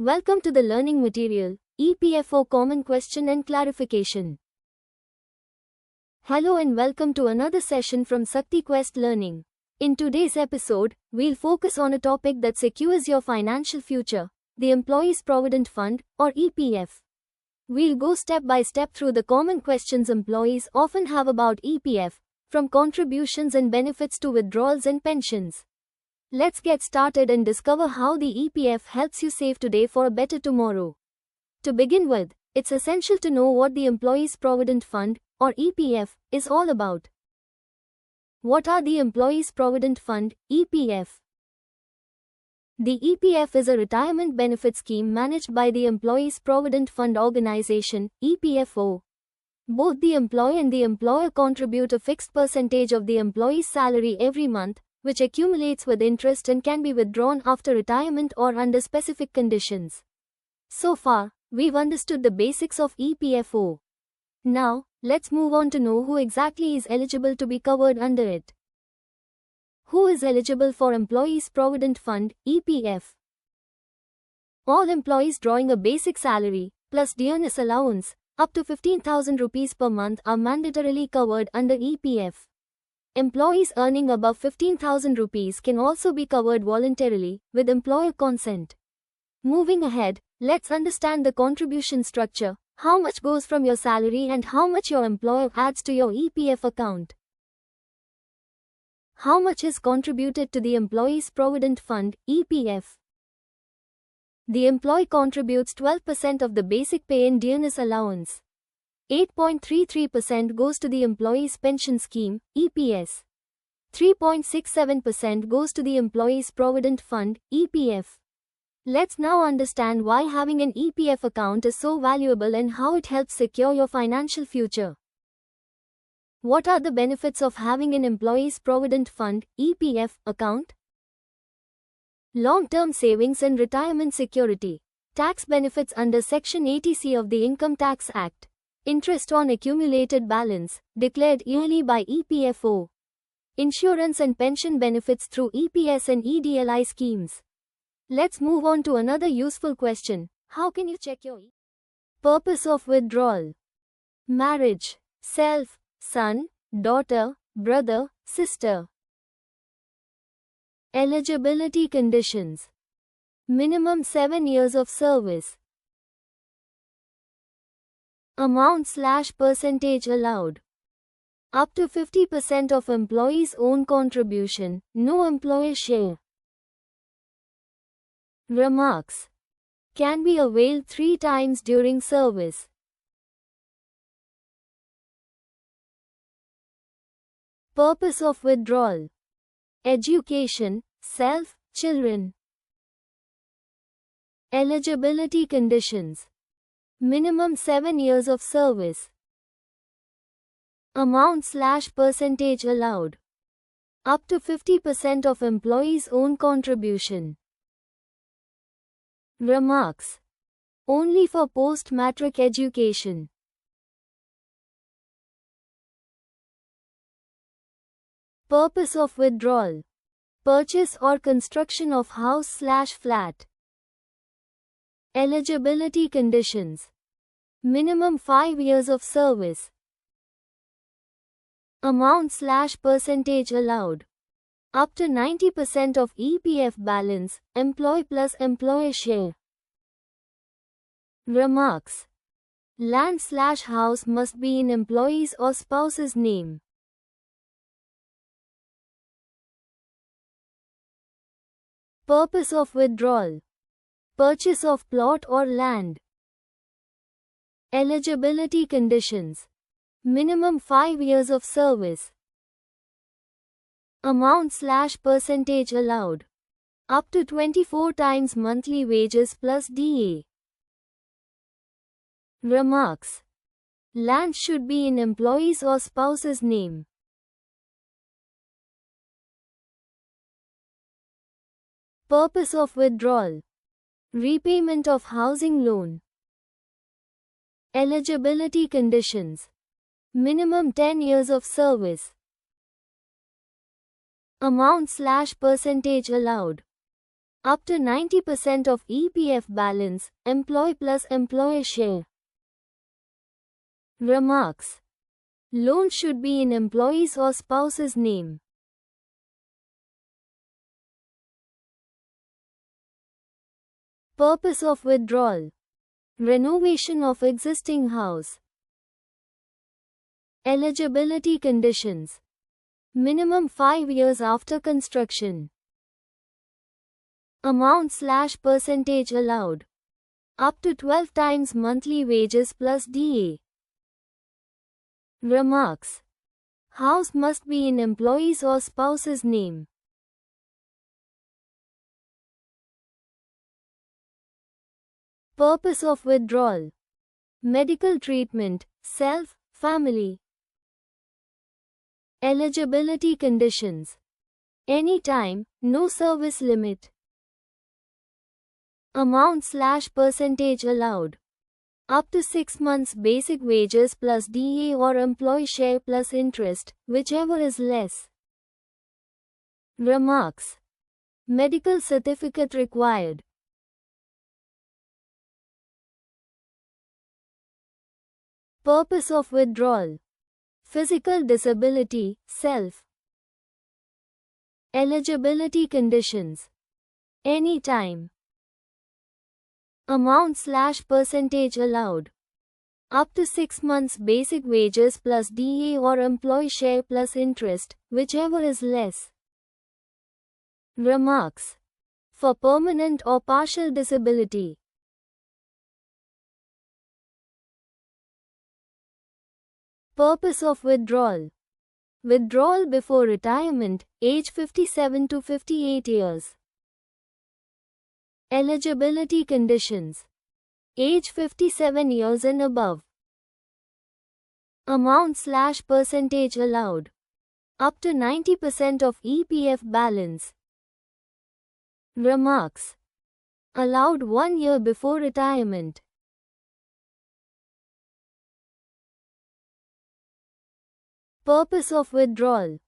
Welcome to the learning material, EPFO Common Question and Clarification. Hello and welcome to another session from Sakti Quest Learning. In today's episode, we'll focus on a topic that secures your financial future, the Employees Provident Fund, or EPF. We'll go step by step through the common questions employees often have about EPF, from contributions and benefits to withdrawals and pensions. Let's get started and discover how the EPF helps you save today for a better tomorrow. To begin with, it's essential to know what the Employees Provident Fund, or EPF, is all about. What are the Employees Provident Fund, EPF? The EPF is a retirement benefit scheme managed by the Employees Provident Fund Organization, EPFO. Both the employee and the employer contribute a fixed percentage of the employee's salary every month, which accumulates with interest and can be withdrawn after retirement or under specific conditions. So far, we've understood the basics of EPFO. Now, let's move on to know who exactly is eligible to be covered under it. Who is eligible for Employees Provident Fund, EPF? All employees drawing a basic salary, plus dearness allowance, up to 15,000 rupees per month are mandatorily covered under EPF. Employees earning above 15,000 rupees can also be covered voluntarily, with employer consent. Moving ahead, let's understand the contribution structure, how much goes from your salary and how much your employer adds to your EPF account. How much is contributed to the Employees Provident Fund, EPF? The employee contributes 12% of the basic pay in dearness allowance. 8.33% goes to the Employees Pension Scheme, EPS. 3.67% goes to the Employees Provident Fund, EPF. Let's now understand why having an EPF account is so valuable and how it helps secure your financial future. What are the benefits of having an Employees Provident Fund, EPF, account? Long-term savings and retirement security. Tax benefits under Section 80C of the Income Tax Act. Interest on accumulated balance, declared yearly by EPFO. Insurance and pension benefits through EPS and EDLI schemes. Let's move on to another useful question. How can you check your purpose of withdrawal? Marriage, self, son, daughter, brother, sister. Eligibility conditions. Minimum 7 years of service. Amount/percentage allowed. Up to 50% of employees' own contribution, no employer share. Remarks. Can be availed 3 times during service. Purpose of withdrawal. Education, self, children. Eligibility conditions. Minimum 7 years of service. Amount/percentage allowed. Up to 50% of employees' own contribution. Remarks. Only for post-matric education. Purpose of withdrawal. Purchase or construction of house/flat. Eligibility conditions. Minimum 5 years of service. Amount/percentage allowed. Up to 90% of EPF balance, employee plus employer share. Remarks. Land/house must be in employee's or spouse's name. Purpose of withdrawal. Purchase of plot or land. Eligibility conditions. Minimum 5 years of service. Amount/percentage allowed. Up to 24 times monthly wages plus DA. Remarks. Land should be in employee's or spouse's name. Purpose of withdrawal. Repayment of housing loan. Eligibility conditions. Minimum 10 years of service. Amount/percentage allowed. Up to 90% of EPF balance, employee plus employer share. Remarks. Loan should be in employee's or spouse's name. Purpose of withdrawal. Renovation of existing house. Eligibility conditions. Minimum 5 years after construction. Amount/percentage allowed. Up to 12 times monthly wages plus DA. Remarks. House must be in employee's or spouse's name. Purpose of withdrawal. Medical treatment, self, family. Eligibility conditions. Anytime, no service limit. Amount/percentage allowed. Up to 6 months basic wages plus DA or employee share plus interest, whichever is less. Remarks. Medical certificate required. Purpose of withdrawal. Physical disability, self. Eligibility conditions. Anytime. Amount/percentage allowed. Up to 6 months basic wages plus DA or employee share plus interest, whichever is less. Remarks. For permanent or partial disability. Purpose of withdrawal. Withdrawal before retirement, age 57 to 58 years. Eligibility conditions. Age 57 years and above. Amount/percentage allowed. Up to 90% of EPF balance. Remarks. Allowed 1 year before retirement. Purpose of withdrawal.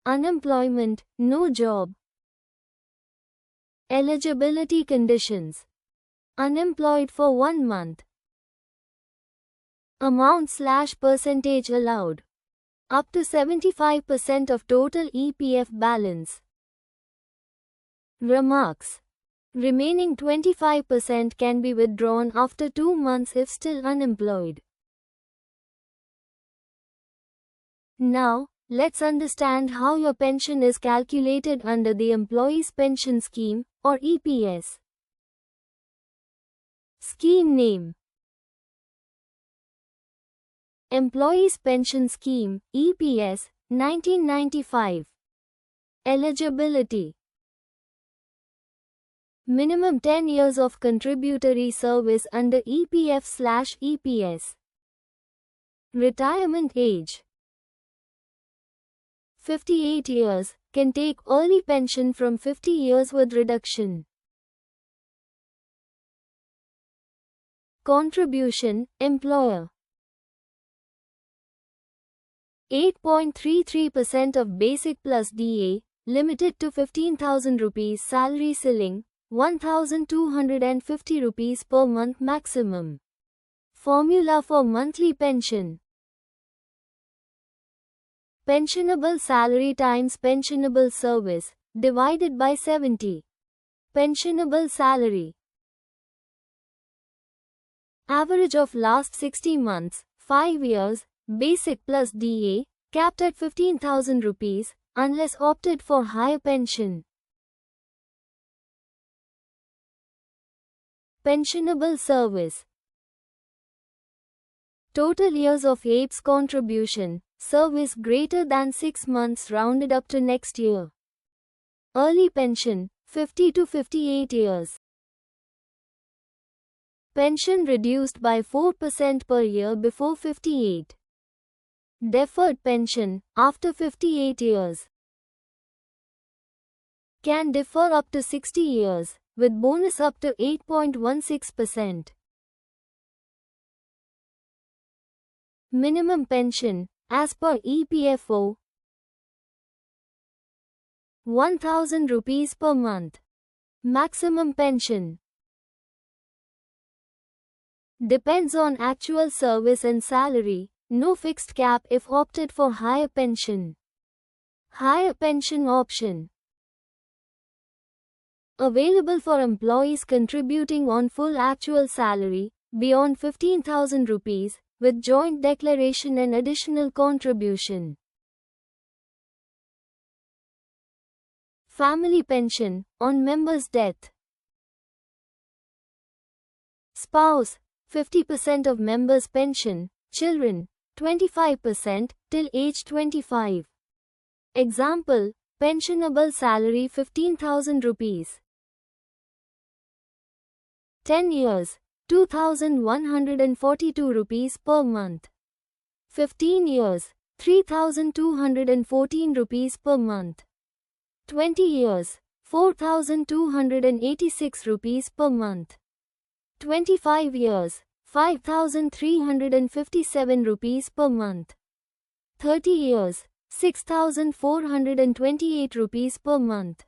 Unemployment, no job. Eligibility conditions. Unemployed for 1 month. Amount/percentage allowed. Up to 75% of total EPF balance. Remarks. Remaining 25% can be withdrawn after 2 months if still unemployed. Now, let's understand how your pension is calculated under the Employees Pension Scheme, or EPS. Scheme name. Employees Pension Scheme, EPS, 1995. Eligibility. Minimum 10 years of contributory service under EPF/EPS. Retirement age. 58 years, can take early pension from 50 years with reduction. Contribution, employer. 8.33% of basic plus DA, limited to 15,000 rupees salary ceiling, 1,250 rupees per month maximum. Formula for monthly pension. Pensionable salary times pensionable service, divided by 70. Pensionable salary. Average of last 60 months, 5 years, basic plus DA, capped at 15,000 rupees, unless opted for higher pension. Pensionable service. Total years of APE's contribution, service greater than 6 months rounded up to next year. Early pension, 50 to 58 years. Pension reduced by 4% per year before 58. Deferred pension, after 58 years. Can defer up to 60 years, with bonus up to 8.16%. Minimum pension, as per EPFO, 1,000 rupees per month. Maximum pension depends on actual service and salary, no fixed cap if opted for higher pension. Higher pension option available for employees contributing on full actual salary beyond 15,000 rupees with joint declaration and additional contribution. Family pension on member's death. Spouse 50% of member's pension, children 25% till age 25. Example, pensionable salary 15,000 rupees. 10 years, 2,142 rupees per month. 15 years, 3,214 rupees per month. 20 years, 4,286 rupees per month. 25 years, 5,357 rupees per month. 30 years, 6,428 rupees per month.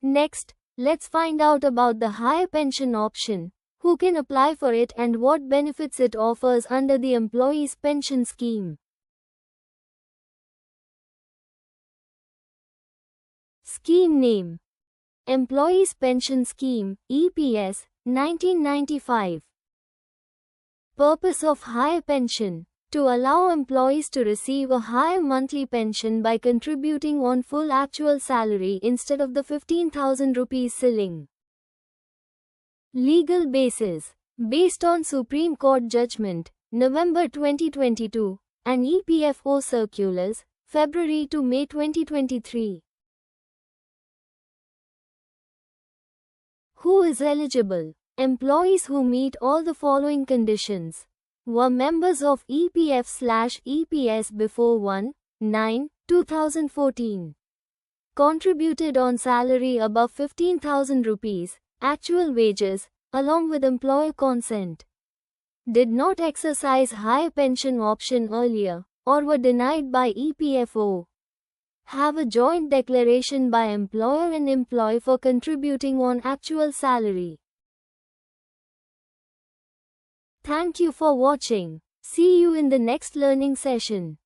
Next, let's find out about the higher pension option, who can apply for it and what benefits it offers under the employees' pension scheme. Scheme name: Employees Pension Scheme, EPS, 1995. Purpose of higher pension: to allow employees to receive a higher monthly pension by contributing on full actual salary instead of the 15,000 rupees ceiling. Legal basis: based on Supreme Court judgment, November 2022, and EPFO circulars, February to May 2023. Who is eligible? Employees who meet all the following conditions: were members of EPF/EPS before 1/9/2014. Contributed on salary above 15,000 rupees, actual wages, along with employer consent. Did not exercise higher pension option earlier, or were denied by EPFO. Have a joint declaration by employer and employee for contributing on actual salary. Thank you for watching. See you in the next learning session.